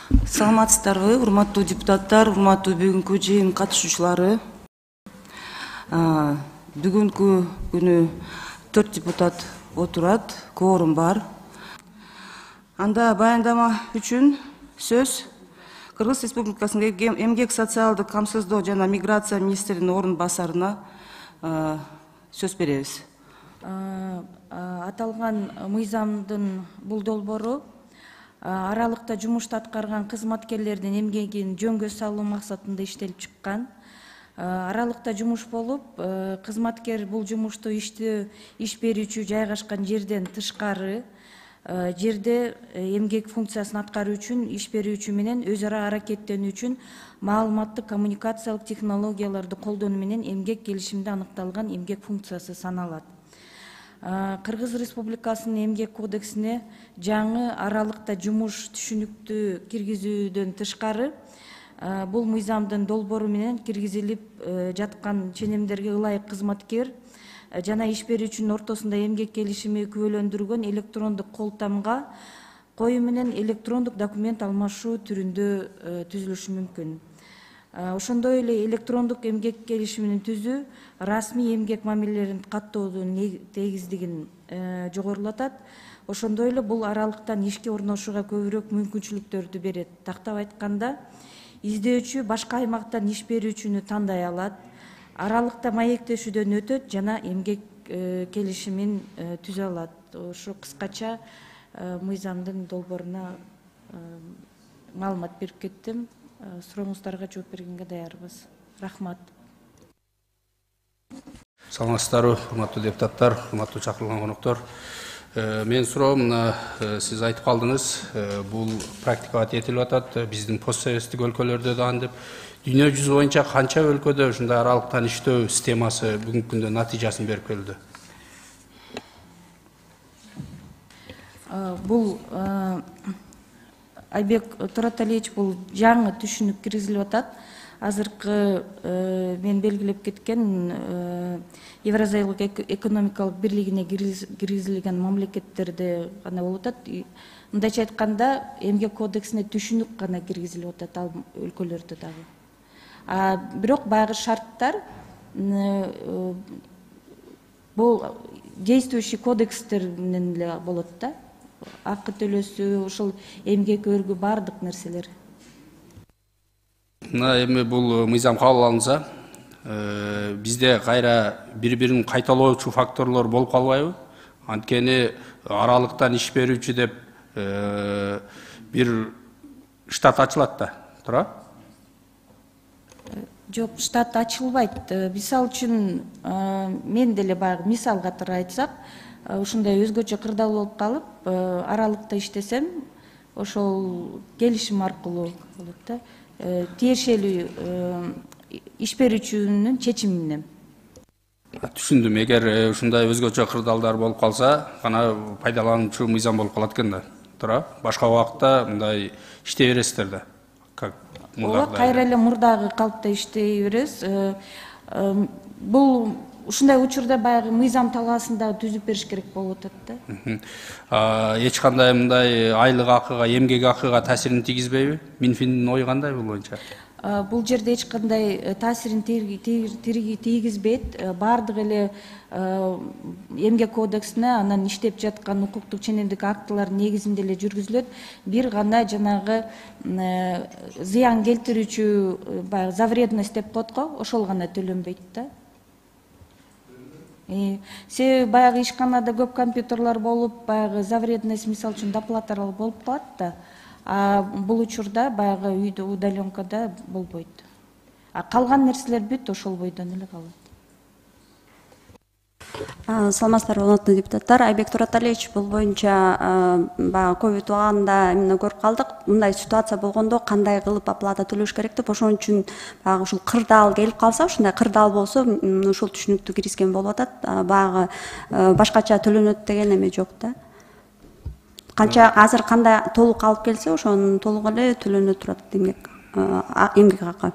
Саламатсыздарбы, урматтуу депутаттар, урматтуу бүгүнкү жыйын катышуучулары. Бүгүнкү күнү 4 депутат отурат, кворум бар. Анда баяндама үчүн сөз Кыргыз Республикасынын Эмгек социалдык камсыздоо жана миграция министринин орун басарына сөз беребиз. Аталган мыйзамдын бул долбоору аралыкта жумушта аткарган кызматкерлердин эмгегин жөнгө салуу максатында иштелип чыккан. Аралыкта жумуш болуп, кызматкер бул жумушту иш берүүчү жайгашкан жерден тышкары жерде эмгек функциясын аткаруу үчүн иш берүүчү менен өз ара аракеттенүү үчүн маалыматтык коммуникациялык технологияларды колдонуу менен эмгек келишимде аныкталган эмгек функциясы саналат. Кыргыз Республикасынын эмгек кодексине жаңы аралыкта жумуш түшүнүктү киргизүүдөн тышкары бул мыйзамдын долбоору менен киргизилип жаткан ченемдерге ылайык кызматкер жана иш берүүчүнүн ортосунда эмгек келишими күбөлөндүргөн электрондук кол тамга коюу менен электрондук документ алмашуу түрүндө түзүлүшү мүмкүн. Ошондой эле электрондук эмгек келишимин түзүү расмий эмгек мамилелерин каттоодун тегиздигин жогорулатат. Ошондой эле бул аралыктан ишке орношууга көбүрөөк мүмкүнчүлүктөрдү берет. Тактап айтканда, издөөчү башка аймактан иш берүүчүнү тандай алат, аралыкта маектешүүдөн өтөт жана эмгек келишимин түзө алат. Ошо кыскача мыйзамдын долбооруна маалымат берип кеттим. Сурооңуздарга жооп бергенге даярбыз. Рахмат. Саламатсыздарбы, урматтуу депутаттар, урматтуу чакырылган коноктор. Мен суроом, сиз айтып калдыңыз, бул практикага жетилип атат, биздин постсоветтик өлкөлөрдө да антип. Дүйнө жүзү боюнча канча өлкөдө ушундай аралыктан иштөө системасы бүгүнкү күндө натыйжасын берип келди? Бул Айбек Тураталиевич, бул жаңы түшүнүк киргизилип атат. Азыркы мен белгилеп кеткен Евразиялык экономикалык бирлигине киргизилген мамлекеттерде гана болуп атат. Мындайча айтканда, эмгек кодексине түшүнүк гана киргизилип атат ал өлкөлөрдө дагы. Бирок баягы шарттар бул действующий кодекстер менен эле болот да. Акы төлөсү, ушул эмгек өргү бардык нерселер. Эми бул мыйзам кабыл алынса, бизде кайра бири-бирин кайталоочу факторлор болуп калбайбы? Анткени аралыктан иш берүүчү деп бир штат ачылат да, туура? Жок, штат ачылбайт. Мисал үчүн мен деле баягы мисал катары айтсак, ушундай өзгөчө кырдаал болуп калып, аралыкта иштесем, ошол келишим аркылуу болот да. Тиешелүү иш берүүчүнүн чечими менен. Түшүндүм. Эгер ушундай өзгөчө кырдаалдар болуп калса, гана пайдалануучу мыйзам болуп калат экен да, туура? Башка убакытта мындай иштей бересиздер да. Ооба, кайра эле мурдагы калыпта иштей беребиз. Бул ушундай учурда баягы мыйзам талаасында түзүп бериш керек болуп атат да. Эч кандай мындай айлык акыга, эмгек акыга таасирин тийгизбейби? Минфиндин ою кандай бул боюнча? Бул жерде эч кандай таасирин тийгизбейт. Бардык эле эмгек кодексине, анан иштеп жаткан укуктук ченемдик актылар негизинде эле жүргүзүлөт. Бир гана жанагы зыян келтирүүчү баягы за вредность деп коет го, ошол гана төлөнбөйт да. Себеби баягы ишканада көп компьютерлар болуп, баягы за вредность, мисал үчүн, доплаталар болуп калат да. Бул учурда баягы үйдө удаленкада болбойт. Калган нерселер бүт ошол бойдон эле калат. Саламатсыздарбы, урматтуу депутаттар. Айбек Тураталиевич, бул боюнча баягы ковид убагында эмне көрүп калдык. Мындай ситуация болгондо кандай кылып оплата төлөш керек деп, ошон үчүн баягы ушул кырдаал келип калса, ушундай кырдаал болсо, ушул түшүнүктү киргизген болуп атат. Баягы башкача төлөнөт деген эме жок да. Канча азыр кандай толук алып келсе, ошонун толук эле төлөнө турат эмгек акы.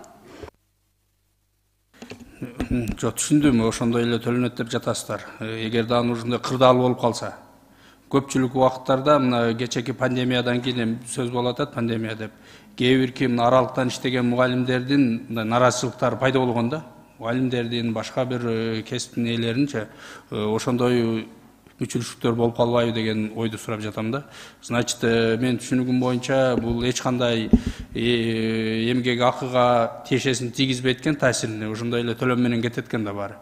Жок, түшүндүм, ошондой эле төлөнөт деп жатасыздар. Эгер да ушундай кырдаал болуп калса, көпчүлүк убакыттарда мына кечеки пандемиядан кийин сөз болуп атат, пандемия деп. Кээ бирки мына аралыктан иштеген мугалимдердин нараазычылыктары пайда болгон да. Мугалимдердин башка бир кесиптин ээлеринче ошондой мүчүлүштүктөр болуп калбайбы деген ойду сурап жатам да. Значит, мен түшүнүгүм боюнча бул эч кандай эмгек акыга тиешесин тийгизбейт экен таасирин, ошондой эле төлөм менен кетет экен да баары.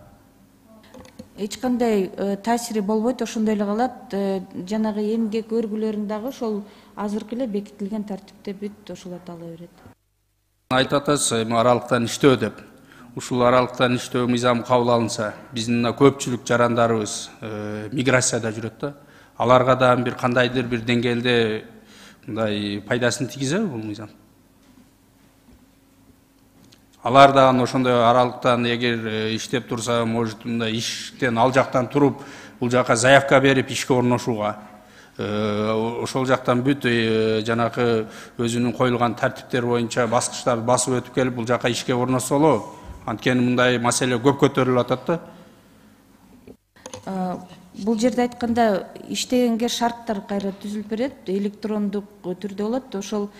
Эч кандай таасири болбойт, ошондой эле калат. Жанагы эмгек өргүлөрүн дагы ошол азыркы эле бекитилген тартипте бүт ошолорду ала берет. Айтып атасыз, аралыктан иштөө деп. Ушул аралыктан иштөө мыйзамы кабыл алынса, биздин көпчүлүк жарандарыбыз миграцияда жүрөт да. Аларга да бир кандайдыр бир деңгээлде мындай пайдасын тийгизеби бул мыйзам? Алар да ошондой аралыктан эгер иштеп турса, может мындай иштен ал жактан туруп, бул жака заявка берип ишке орношууга, ошол жактан бүт жанакы өзүнүн коюлган тартиптер боюнча баскычтарды басып өтүп келип, бул жака ишке орношсо болобу? Анткени мындай маселе көп көтөрүлүп атат да. Бул жерде айтканда иштегенге шарттар кайра түзүлүп берет, электрондук түрдө болот. Ошол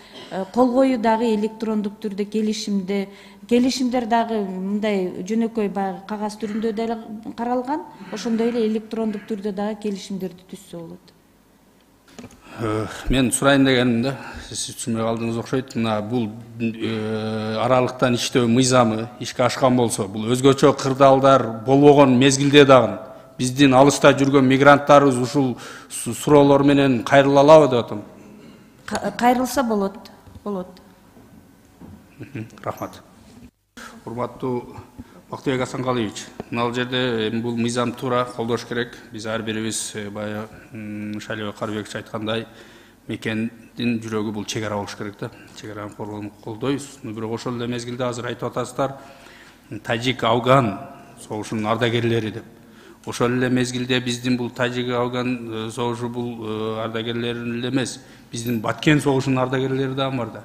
кол коюу дагы электрондук түрдө келишимдер дагы мындай жөнөкөй баягы кагаз түрүндө деле каралган. Ошондой эле электрондук түрдө дагы келишимдерди түзсө болот. Мен сурайын дегеним да, сиз түшүнбөй калдыңыз окшойт. Мына бул аралыктан иштөө мыйзамы ишке ашкан болсо, бул өзгөчө кырдаалдар болбогон мезгилде дагы биздин алыста жүргөн мигранттарыбыз ушул суроолор менен кайрыла алабы деп атам. Кайрылса болот. Рахмат. Урматтуу Бактыбек Асанкалиевич, мына жерде бул мыйзам туура колдош керек. Биз ар бирибиз бая Шалибек Карыбекович айткандай, мекендин жүрөгү бул чек ара болуш керек да. Чек араны колдойбуз. Бирок ошол эле мезгилде азыр айтып атасыздар, Тажик-Афган согушунун ардагерлери деп. Ошол эле мезгилде биздин бул Тажик-Афган согушу бул ардагерлери эле эмес, биздин Баткен согушунун ардагерлери дагы бар да.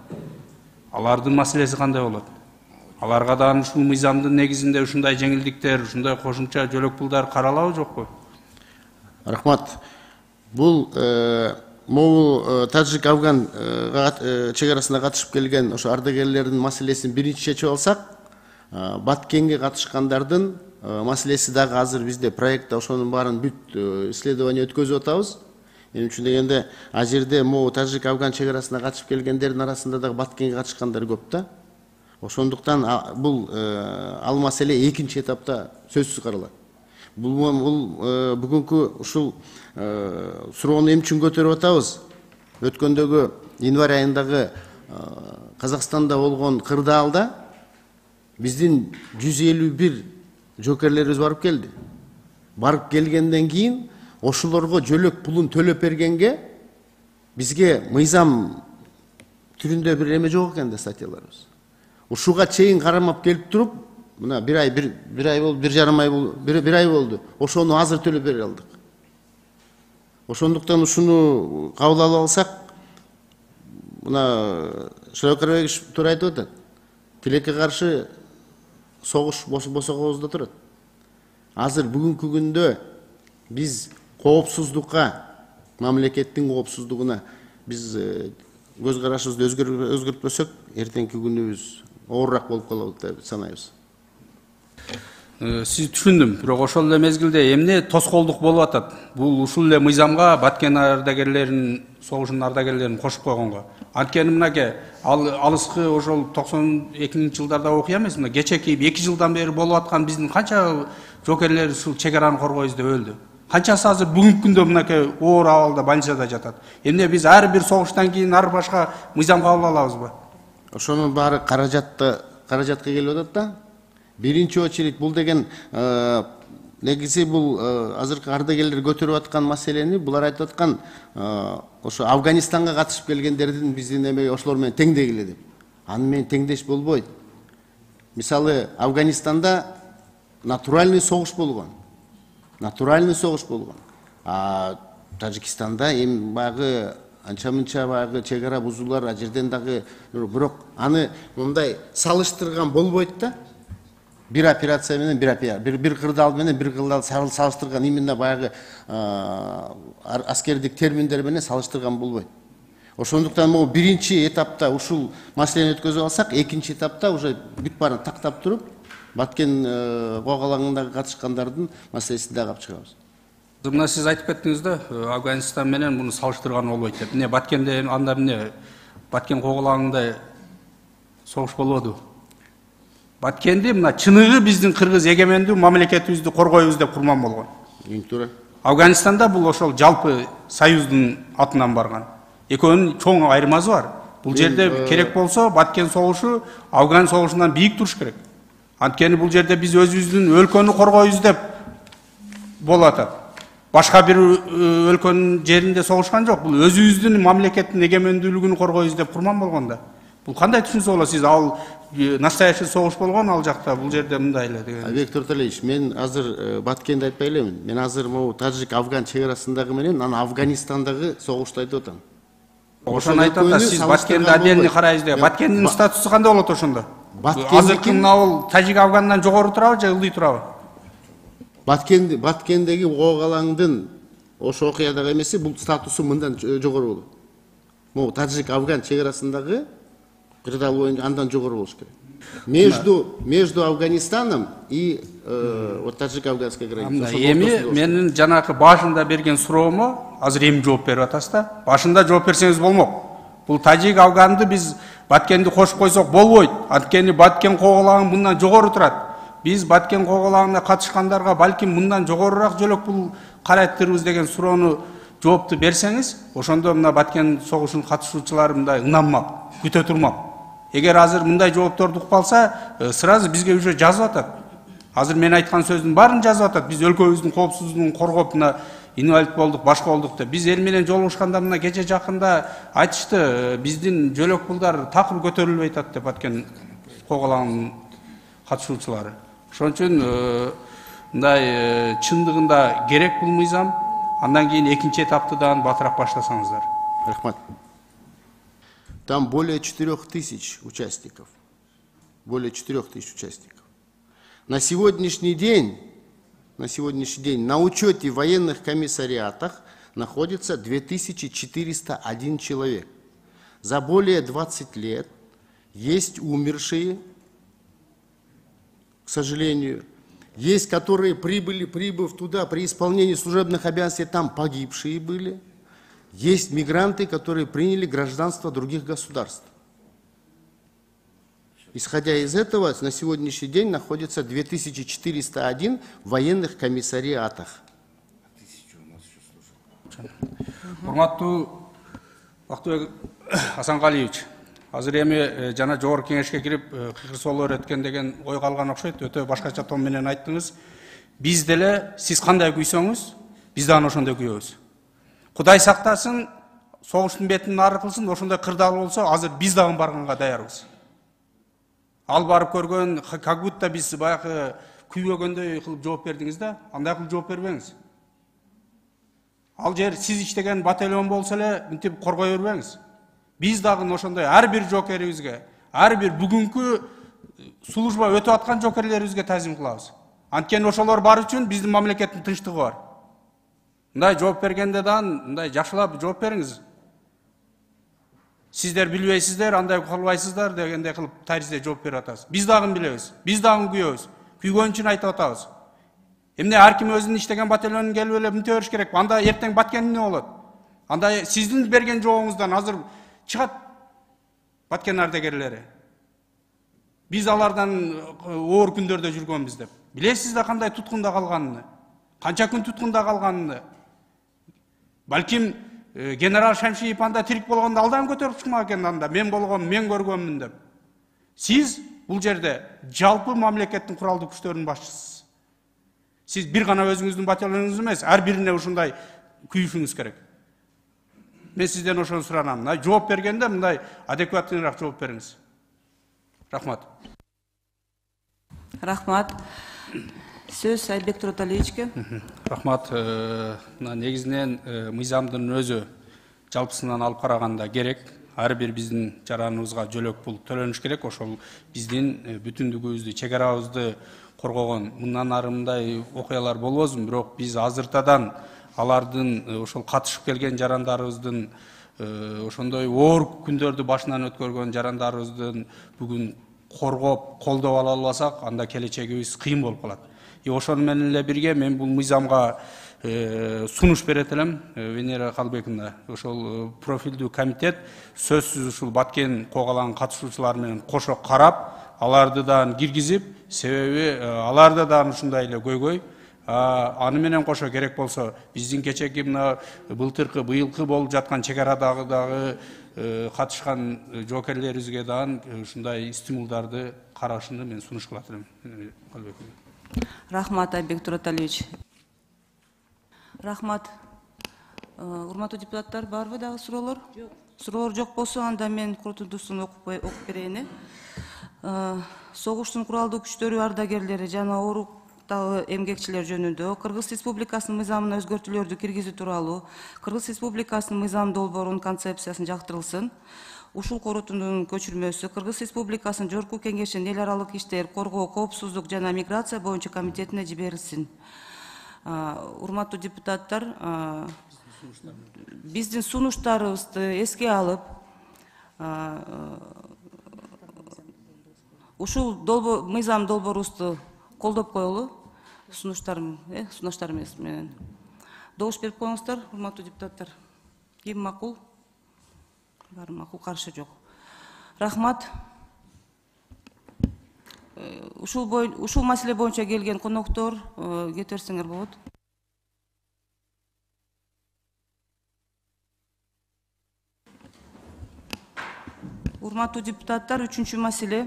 Алардын маселеси кандай болот? Аларга да ушул мыйзамдын негизинде ушундай жеңилдиктер, ушундай кошумча жөлөк пулдар каралабы жокпу? Рахмат. Бул могул Тажик-Афган чек арасына катышып келген ошо ардагерлердин маселесин биринчи чечип алсак, Баткенге катышкандардын маселеси дагы азыр бизде проектте ошонун баарын бүт исследование өткөзүп атабыз. Эмне үчүн дегенде, ал жерде могу Тажик-Афган чек арасына катышып келгендердин арасында дагы Баткенге катышкандар көп да. Ошондуктан бул ал маселе экинчи этапта сөзсүз каралат. Бул бүгүнкү ушул суроону эмне үчүн көтөрүп атабыз? Өткөндөгү январь айындагы Казакстанда болгон кырдаалда биздин 151 жокерлерибиз барып келди. Барып келгенден кийин ошолорго жөлөк пулун төлөп бергенге бизге мыйзам түрүндө бир эме жок экен да статьяларыбыз. Ушуга чейин карамап келип туруп, мына бир ай болду, бир ай болду. Ошону азыр төлөп бере алдык. Ошондуктан ушуну кабыл алып алсак, мына Шалибек Карыбекович туура айтып атат. Тилекке каршы согуш босогобузда турат. Азыр бүгүнкү күндө биз коопсуздукка, мамлекеттин коопсуздугуна биз көз карашыбызды өзгөртпөсөк, эртеңки күнүбүз оорураак болуп калат деп санайбыз. Сиз түшүндүм, бирок ошол эле мезгилде эмне тоскоолдук болуп атат? Бул ушул эле мыйзамга Баткен ардагерлерин, согушунун ардагерлерин кошуп койгонго. Анткени мынаке алыскы ошол 92-жылдарда окуя эмес, мына кечеки 2 жылдан бери болуп аткан биздин канча жокерлер ушул чек араны коргойбуз деп өлдү. Канчасы азыр бүгүнкү күндө мынакей оор абалда больницада жатат. Эмне биз ар бир согуштан кийин ар башка мыйзам кабыл алабызбы? Ошонун баары каражатка келип атат да. Биринчи очередь бул деген негизи бул азыркы ардагерлер көтөрүп аткан маселени булар айтып аткан ошо Афганистанга катышып келгендердин биздин эме ошолор менен теңдегиле деп. Аны менен теңдеш болбойт. Мисалы Афганистанда натуральный согуш болгон. Тажикстанда баягы анча-мынча баягы чек ара бузуулар жерден дагы, бирок аны мындай салыштырган болбойт да. Bir операция менен bir кырдаал менен bir кырдаал салыштырган именно баягы аскердик терминдер менен салыштырган болбойт. Ошондуктан могу биринчи этапта ушул маселени өткөзүп алсак, экинчи этапта уже бүт баарын тактап туруп, Баткен коогалаңындагы катышкандардын маселесин дагы алып чыгабыз. Мына сиз айтып кеттиңиз да, Афганистан менен муну салыштырган болбойт деп. Эмне Баткенде анда эмне Баткен коогалаңында согуш болбоду? Баткенди мына чыныгы биздин кыргыз эгемендүү мамлекетибизди коргойбуз деп курман болгон. Туура. Афганистанда бул ошол жалпы союздун атынан барган. Экөөнүн чоң айырмасы бар. Бул жерде керек болсо Баткен согушу Афган согушунан бийик туруш керек. Анткени бул жерде биз өзүбүздүн өлкөнү коргойбуз деп болуп атат. Башка бир өлкөнүн жеринде согушкан жок. Бул өзүбүздүн мамлекеттин эгемендүүлүгүн коргойбуз деп курман болгон да. Бул кандай түшүнсө болот сиз? Ал настоящий согуш болгон ал жакта, бул жерде мындай эле деген. Виктор Толевич, мен азыр Баткенди айтпай элемин. Мен азыр могу тажик-афган чек арасындагы менен анан Афганистандагы согушту айтып атам. Ошону айтып атат, сиз Баткенди отдельный карайбыз деп. Баткендин статусу кандай болот ошондо? Азыркы ал тажик-афгандан жогору турабы же ылдый турабы? Баткендеги коогалаңдын ошо окуядагы эмеси бул статусу мындан жогору болот. Могу тажик-афган чек арасындагы кырдаал боюнча андан жогору болуш керек. Между Афганистаном и таджик-афганской границей. Эми менин жанакы башында берген суроомо азыр эми жооп берип атасыз да. Башында жооп берсеңиз болмок. Бул тажик-афганды биз Баткенди кошуп койсок болбойт. Анткени Баткен коогалаңы мындан жогору турат. Биз Баткен коогалаңына катышкандарга балким мындан жогорураак жөлөк бул карайттырбыз деген суроону жоопту берсеңиз, ошондо мына Баткен согушунун катышуучулары мындай ынанмак, күтө турмак. Эгер азыр мындай жоопторду угуп калса, сразу бизге уже жазып атат. Азыр мен айткан сөздүн баарын жазып атат. Биз өлкөбүздүн коопсуздугун коргоп мына инвалид болдук, башка болдук деп. Биз эл менен жолугушканда мына кече жакында айтышты, биздин жөлөк пулдар такыр көтөрүлбөй атат деп Баткен коогалаңынын катышуучулары. Ошон үчүн мындай чындыгында керек бул мыйзам. Андан кийин экинчи этапты дагы батыраак баштасаңыздар. Рахмат. Там более 4000 участников. Более 4000 участников. На сегодняшний день на учете в военных комиссариатах находится 2401 человек. За более 20 лет есть умершие, к сожалению, есть, которые прибыв туда при исполнении служебных обязанностей, там погибшие были. Есть мигранты, которые приняли гражданство других государств. Исходя из этого, на сегодняшний день находится 2401 в военных комиссариатах. Урматтуу Бактыбек Асангалиевич, азыр эми жана жогорку кеңешке кирип кырсоолор өткөн деген ой калган окшойт. Өтө башкача тон менен айттыңыз. Биз деле сиз кандай күйсөңүз, биз дагы ошондой күйөбүз. Кудай сактасын, согуштун бетин ары кылсын, ошондой кырдаал болсо, азыр биз дагы барганга даярбыз. Ал барып көргөн, как будто биз баягы күйбөгөндөй кылып жооп бердиңиз да, андай кылып жооп бербеңиз. Ал жер сиз иштеген батальон болсо эле, мынтип коргой бербеңиз. Биз дагы ошондой ар бир жокерибизге, ар бир бүгүнкү служба өтүп аткан жокерлерибизге тазим кылабыз. Анткени ошолор бар үчүн биздин мамлекеттин тынчтыгы бар. Мындай жооп бергенде дагы мындай жакшылап жооп бериңиз. Сиздер билбейсиздер, андай кылбайсыздар дегендей кылып таризде жооп берип атасыз. Биз дагы билебиз, биз дагы күйөбүз. Күйгөн үчүн айтып атабыз. Эмне ар ким өзүнүн иштеген батальонун келип эле мынтө бериш керек. Анда эртең Баткен эмне болот? Анда сиздин берген жообуңуздан азыр чыгат Баткен ардагерлери. Биз алардан оор күндөрдө жүргөнбүз деп. Билесиз да кандай туткунда калганын, канча күн туткунда калганын. Балким генерал Шамшиев анда тирик болгондо алдан көтөрүп чыкмак экен анда. Мен болгом, мен көргөнмүн деп. Сиз бул жерде жалпы мамлекеттин куралдуу күчтөрүнүн башчысысыз. Сиз бир гана өзүңүздүн батальонуңуз эмес, ар бирине ушундай күйүшүңүз керек. Мен сизден ошону суранам. Жооп бергенде мындай адекваттыраак жооп бериңиз. Рахмат. Рахмат. Сөз Айбек Туроталиевичке. Рахмат. Негизинен мыйзамдын өзү жалпысынан алып караганда керек. ар бир биздин жараныбызга жөлөк пул төлөнүш керек. Ошол биздин бүтүндүгүбүздү, чек арабызды коргогон. Мындан ары мындай окуялар болбосун, бирок биз азыртадан алардын ошол катышып келген жарандарыбыздын ошондой оор күндөрдү башынан өткөргөн жарандарыбыздын бүгүн коргоп, колдоп ала албасак, анда келечегибиз кыйын болуп калат. Ошону менен эле бирге мен бул мыйзамга сунуш берет элем, Венера Калбековна. Ошол профилдүү комитет сөзсүз ушул Баткен когалан катышуучулар менен кошо карап, аларды да киргизип, себеби аларда да ушундай эле көйгөй. Аны менен кошо керек болсо биздин кечеги мына быйылкы болуп жаткан чек арадагы катышкан жоокерлерибизге да ушундай стимулдарды карашыны мен сунуш кылат элем. Рахмат, Айбек Тураталиевич. Рахмат. Урматтуу депутаттар, барбы дагы суроолор? Жок. Суроолор жок болсо, анда мен корутундусун окуп берейин. Согуштун куралдуу күчтөрү ардагерлери жана ооруктагы эмгекчилер жөнүндө Кыргыз Республикасынын мыйзамына өзгөртүүлөрдү киргизүү тууралуу Кыргыз Республикасынын мыйзам долбоорунун концепциясын жактырылсын. Ушул корутундун көчүрмөсү Кыргыз Республикасынын Жогорку Кеңешинин эл аралык иштер, коргоо, коопсуздук жана миграция боюнча комитетине жиберилсин. Урматтуу депутаттар, биздин сунуштарыбызды эске алып, ушул мыйзам долбоорубузду колдоп коелу, сунуштар менен. Добуш берип коюңуздар, урматтуу депутаттар. Ким макул? Бар макул, каршы жок. Рахмат. Ушул маселе боюнча келген коноктор кете берсеңер болот. Урматтуу депутаттар, 3-чү маселе.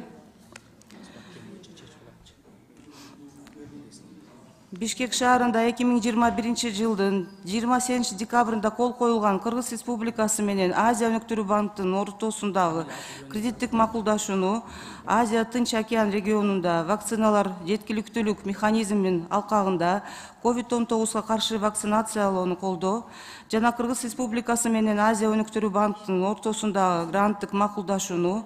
Бишкек шаарында 2021 жылдын 28 декабрында кол коюлган Кыргыз Республикасы менен Азия өнөктөрү банктын ортосундагы кредиттик макулдашууну Азия Тынч океан регионунда вакциналар жеткиликтүүлүк механизминин алкагында COVID-19 каршы вакцинациялоону колдоо жана Кыргыз Республикасы менен Азия өнөктөрү банктын ортосундагы гранттык макулдашууну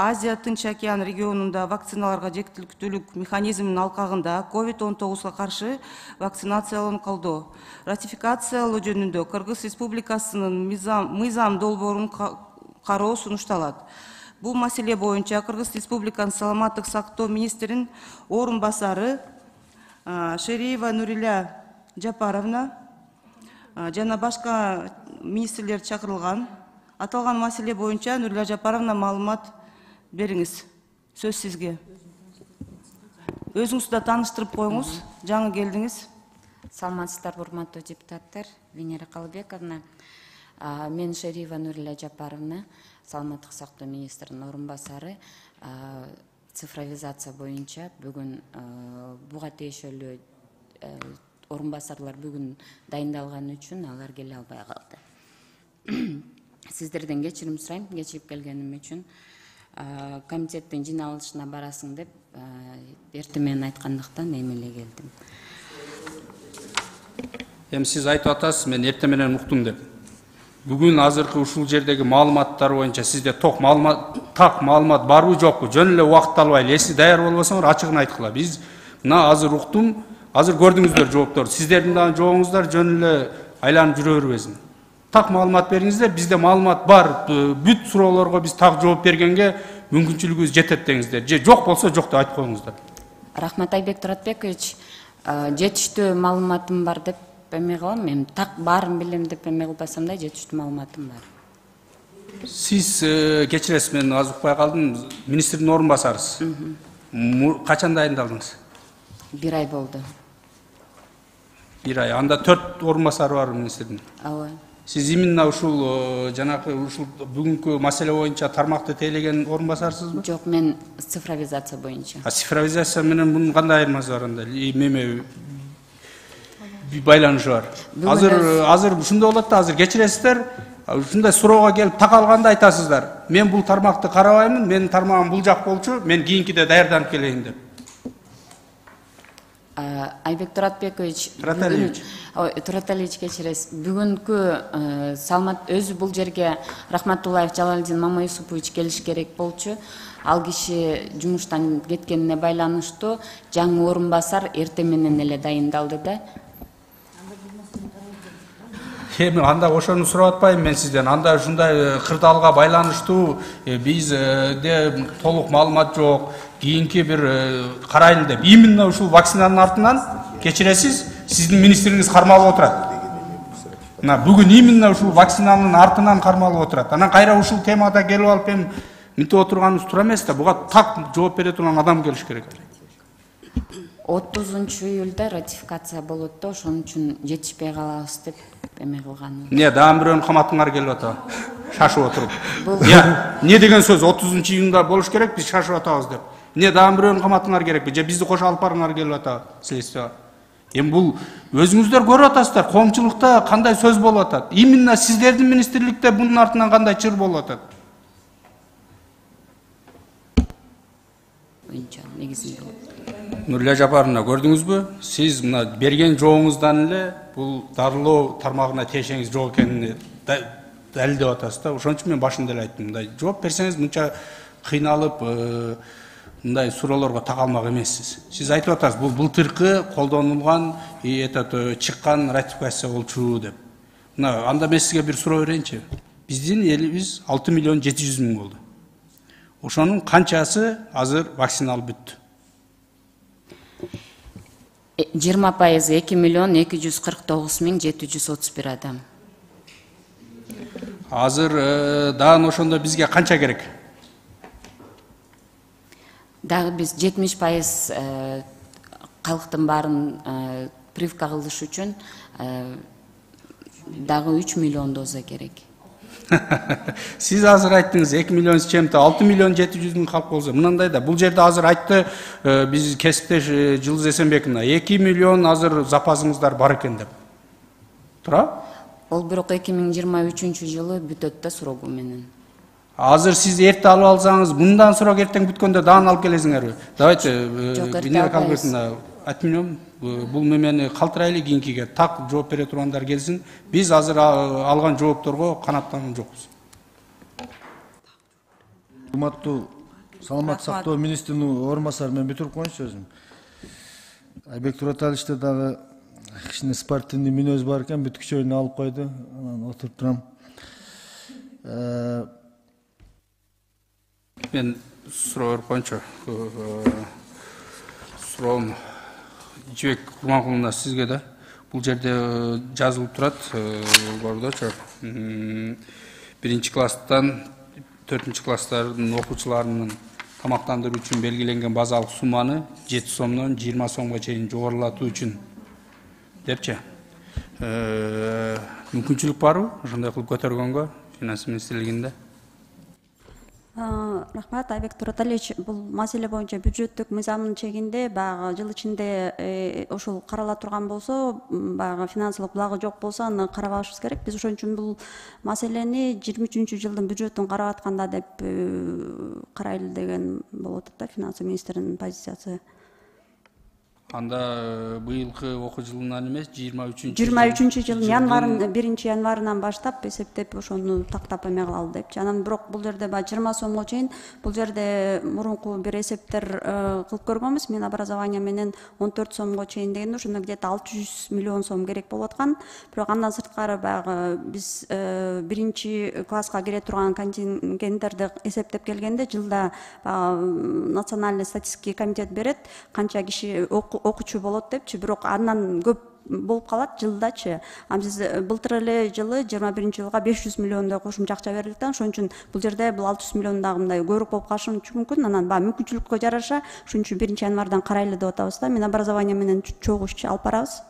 Азия Тынч океан регионунда вакциналарга жеткиликтүүлүк механизминин алкагында COVID-19 каршы вакцинациялоону колдоо. Ратификациялоо жөнүндө Кыргыз Республикасынын мыйзам долбоорун кароо сунушталат. Бул маселе боюнча Кыргыз Республикасынын саламаттык сактоо министринин орун басары Шериева Нуриля Жапаровна жана башка министрлер чакырылган. Аталган маселе боюнча Нуриля Жапаровна маалымат бериңиз. Сөз сизге. Өзүңүздү да тааныштырып коюңуз. Жаңы келдиңиз. Саламатсыздарбы, урматтуу депутаттар, Венера Калбековна. Мен Шериева Нуриля Жапаровна, саламаттык сактоо министринин орун басары. Цифровизация боюнча бүгүн буга тиешелүү орун басарлар бүгүн дайындалган үчүн алар келе албай калды. Сиздерден кечирим сурайм, кечирип келгеним үчүн. Комитеттин жыйналышына барасың деп эртең менен айткандыктан эмеле келдим. Эми сиз айтып атасыз, мен эртең менен уктум деп. Бүгүн азыркы ушул жердеги маалыматтар боюнча сизде так маалымат барбы жокпу? Жөн эле убакыт албайлы. Эси даяр болбосоңор ачыгын айткыла. Биз мына азыр уктум, азыр көрдүңүздөр жоопторду. Сиздердин дагы жообуңуздар жөн эле айланып жүрө бербесин. Так маалымат бериңиздер, бизде маалымат бар. Бүт суроолорго биз так жооп бергенге мүмкүнчүлүгүбүз жетет деңиздер. Же жок болсо жок деп айтып коюңуздар. Рахмат, Айбек Туратбекович, жетиштүү маалыматым бар деп эме кылам. Мен так баарын билем деп эме кылбасам да жетиштүү маалыматым бар. Сиз кечиресиз, мен аз укпай калдым. Министрдин орун басарысыз. Качан дайындалдыңыз? 1 ай болду. 1 ай. Анда 4 орун басары бар министрдин. Ооба. Сиз именно ушул жанакы ушул бүгүнкү маселе боюнча тармакты тейлеген орун басарсызбы? Жок, мен цифровизация боюнча. Цифровизация менен мунун кандай айырмасы бар анда? Эме байланышы бар. Азыр ушундай болот да, азыр кечиресиздер, ушундай суроого келип такалганда айтасыздар. Мен бул тармакты карабаймын, менин тармагым бул жак болчу, мен кийинкиде даярданып келейин деп. Айбек Туратбекович, Тураталиевич. Тураталиевич кечиресиз. Бүгүнкү Салмат өзү бул жерге Рахматуллаев Жалалдин Мамаюсупович келиш керек болчу. Ал киши жумуштан кеткенине байланыштуу жаңы орун басар эртең менен эле дайындалды да. Эми анда ошону сурап атпайм мен сизден. Анда ушундай кырдаалга байланыштуу бизде толук маалымат жок. Кийинки бир карайлы деп. Именно ушул вакцинанын артынан кечиресиз, сиздин министриңиз кармалып отурат. Мына бүгүн именно ушул вакцинанын артынан кармалып отурат. Анан кайра ушул темада келип алып эми мынтип отурганыбыз туура эмес да. Буга так жооп бере турган адам келиш керек. 30 июлда ратификация болот да, ошон үчүн жетишпей калабыз деп эме кылган. Не, дагы бирөөнүн каматыңар келип атат. Шашып отуруп. Не деген сөз 30 июнда болуш керек, биз шашып атабыз деп. Не, дагы бирөөнүн каматыңар керекпи? Же бизди кошо алып барыңар келип атат следствие. Эми бул өзүңүздөр көрүп атасыздар, коомчулукта кандай сөз болуп атат. Именно сиздердин министрликте бунун артынан кандай чыр болуп атат. Негизинде Нурля Жапаровна, көрдүңүзбү? Сиз мына берген жообуңуздан эле бул дарылоо тармагына тиешеңиз жок экенин далилдеп атасыз да. Ошон үчүн мен башында эле айттым, мындай жооп берсеңиз мынча кыйналып мындай суроолорго так алмак эмессиз. Сиз айтып атасыз, бул былтыркы колдонулган чыккан ратификация болчу деп. Мына анда мен сизге бир суроо берейинчи. Биздин элибиз 6 миллион 700 миң болду. Ошонун канчасы азыр вакциналып бүттү? 20% 2 миллион 249 миң 731 адам. Азыр дагы ошондо бизге канча керек? Дагы биз 70% калктын баарын прививка кылыш үчүн дагы 3 миллион доза керек. Сиз азыр айттыңыз 2 миллион чем-то 6 миллион 700 миң калп болсо, мынандай да бул жерде азыр айтты биз кесиптеш Жылыз Эсенбековна 2 миллион азыр запасыңыздар бар экен деп. Туура? Ол бирок 2023 жылы бүтөт да срогу менен. Азыр сиз эрте алып алсаңыз, мындан срок эртең бүткөндө дагы алып келесиңерби? Давайте Венера Калбековна айтмыйм, бул мемени калтырайлы, кийинкиге так жооп бере тургандар келсин. Биз азыр алган жоопторго канаттанган жокпуз. Урматтуу саламаттык сактоо министринин орун басары, мен бүтүрүп коеюнчу өзүм. Айбек Тураталиевичте дагы кичине спортивный мүнөз бар экен, бүт күчөйүнү алып койду. Анан отуруп турам. Мен суроо берип коеюнчу. Суроом Жибек Курманкуловна сизге да. Бул жерде жазылып турат, көрдүчү. 1 класстан 4 класстардын окуучуларынын тамактандыруу үчүн белгиленген базалык сумманы 7 сомдон 20 сомго чейин жогорулатуу үчүн депчи. Мүмкүнчүлүк барбы ошондой кылып көтөргөнгө финанс министрлигинде? Рахмат, Айбек Тураталиевич, бул маселе боюнча бюджеттик мыйзамдын чегинде баягы жыл ичинде ошол карала турган болсо, баягы финансылык булагы жок болсо, аны карабашыбыз керек. Биз ошон үчүн бул маселени 23-жылдын бюджетин карап атканда деп карайлы деген болуп атат да, финанс министринин позициясы. Анда быйылкы окуу жылынан эмес, 23-жылдын 1 январынан баштап эсептеп ошону тактап эме кылалы депчи. Анан бирок бул жерде 20 сомго чейин, бул жерде мурунку бир эсептер кылып көргөнбүз. Минобразование менен 14 сомго чейин дегенде ошондо где-то 600 миллион сом керек болуп аткан. Бирок андан сырткары баягы биз 1 класска кире турган контингенттерди эсептеп келгенде жылда Национальный статистический комитет берет, канча киши окуучу болот депчи, бирок андан көп болуп калат жылдачы. Биз былтыр эле жылы 21-жылга 500 миллиондой кошумча акча бердик да, ошон үчүн бул жерде бул 600 миллиондой мындай көрүп болуп калышы мүмкүн. Анан мүмкүнчүлүккө жараша ошон үчүн 1 январдан карайлы деп атабыз да. Минобразование менен чогуу иш алып барабыз.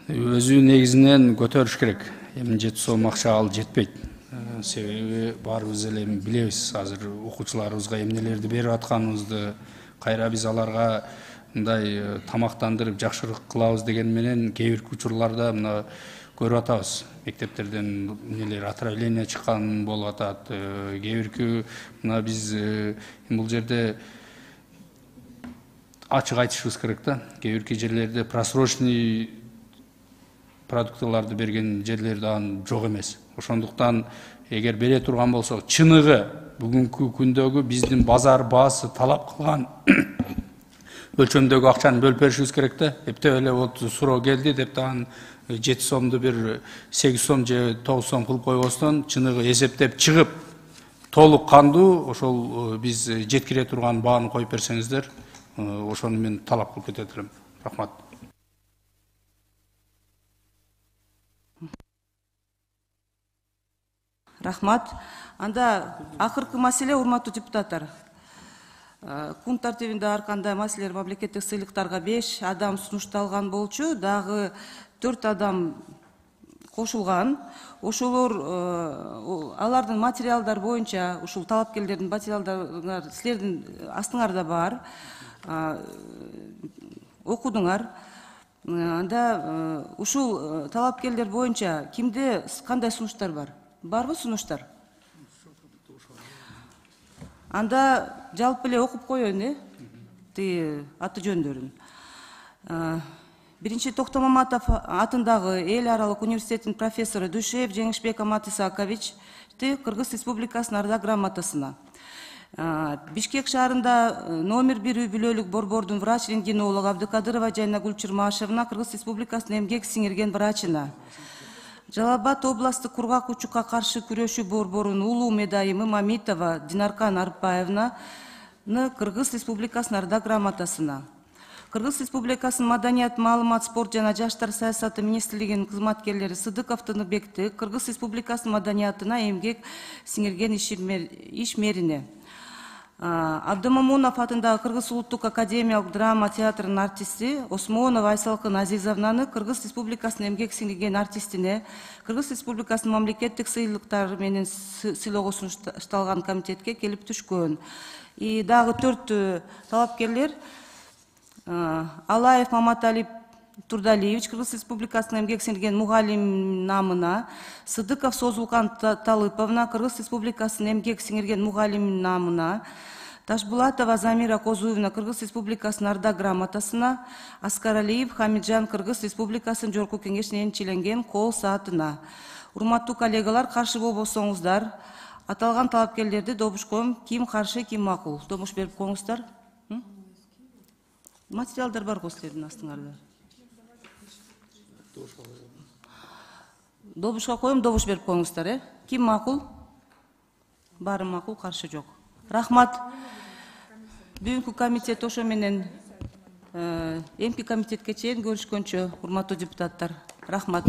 Өзү негизинен көтөрүш керек. Эми 7 сом акча ал жетпейт. Себеби баарыбыз эле билебиз, азыр окуучуларыбызга эмнелерди берип атканыбызды, кайра биз аларга мындай тамактандырып жакшырак кылабыз деген менен кээ бир учурларда мына көрүп атабыз. Мектептерден нелер отравление чыккан болуп атат. Кээ бирки мына биз бул жерде ачык айтышыбыз керек да. Кээ бир жерлерде просрочный продуктыларды берген жерлер дагы жок эмес. Ошондуктан эгер бере турган болсок, чыныгы бүгүнкү күндөгү биздин базар баасы талап кылган өлчөмдөгү акчаны бөлүп беришибиз керек да. Эптеп эле вот суроо келди деп дагы 7 сомду бир 8 сом же 9 сом кылып койбостон, чыныгы эсептеп чыгып толук кандуу ошол биз жеткире турган бааны коюп берсеңиздер, ошону мен талап кылып кетет элем. Рахмат. Рахмат. Анда акыркы маселе, урматтуу депутаттар. Күн тартибинде ар кандай маселелер мамлекеттик сыйлыктарга 5 адам сунушталган болчу, дагы 4 адам кошулган. Ошолор алардын материалдар боюнча, ушул талапкерлердин материалдары силердин астыңарда бар. Окудуңар. Анда ушул талапкерлер боюнча кимде кандай сунуштар бар? Барбы сунуштар? Анда жалпы эле окуп коеюн, аты жөндөрүн. Биринчи Токтом Маматов атындагы эл аралык университеттин профессору Душев Жеңишбек Амат Исааковичти Кыргыз Республикасынын Ардак грамотасына. Бишкек шаарында номер 1 үй-бүлөлүк борбордун врач-рентгенологу Абдыкадырова Жайна Гүлчурмашевна Кыргыз Республикасынын эмгек сиңирген врачына. Жалал-Абад областтык кургак учукка каршы күрөшүү борборунун улуу медайымы Мамитова Динаркан Арпаевнаны Кыргыз Республикасынын Ардак грамотасына. Кыргыз Республикасынын Маданият, маалымат, спорт жана жаштар саясаты министрлигинин кызматкерлери Сыдыков Тыныбекти Кыргыз Республикасынын маданиятына эмгек сиңирген ишмерине. Абдымамунов атындагы Кыргыз улуттук академиялык драма театрынын артисти Осмонова Айсалкын Азизовнаны Кыргыз Республикасынын эмгек сиңирген артистине Кыргыз Республикасынын мамлекеттик сыйлыктары менен сыйлоого сунушталган комитетке келип түшкөн. Дагы 4 талапкерлер Алаев Маматалип Турдалиевич Кыргыз Республикасынын эмгек сиңирген мугалим намына, Сыдыков Созулкан Талыповна Кыргыз Республикасынын эмгек сиңирген мугалим намына, Ташбулатова Замира Козуевна Кыргыз Республикасынын Ардак грамотасына, Аскаралиев Хамиджан Кыргыз Республикасынын Жогорку Кеңешинин энчиленген кол саатына. Урматтуу коллегалар, каршы болбосоңуздар, аталган талапкерлерди добуш коем. Ким каршы, ким макул? Добуш берип коюңуздар. Материалдар бар го силердин астыңарда. Добушка коем, добуш берип коюңуздар, Ким макул? Баары макул, каршы жок. Рахмат. Бүгүнкү комитет ошо менен эмки комитетке чейин көрүшкөнчө, урматтуу депутаттар. Рахмат.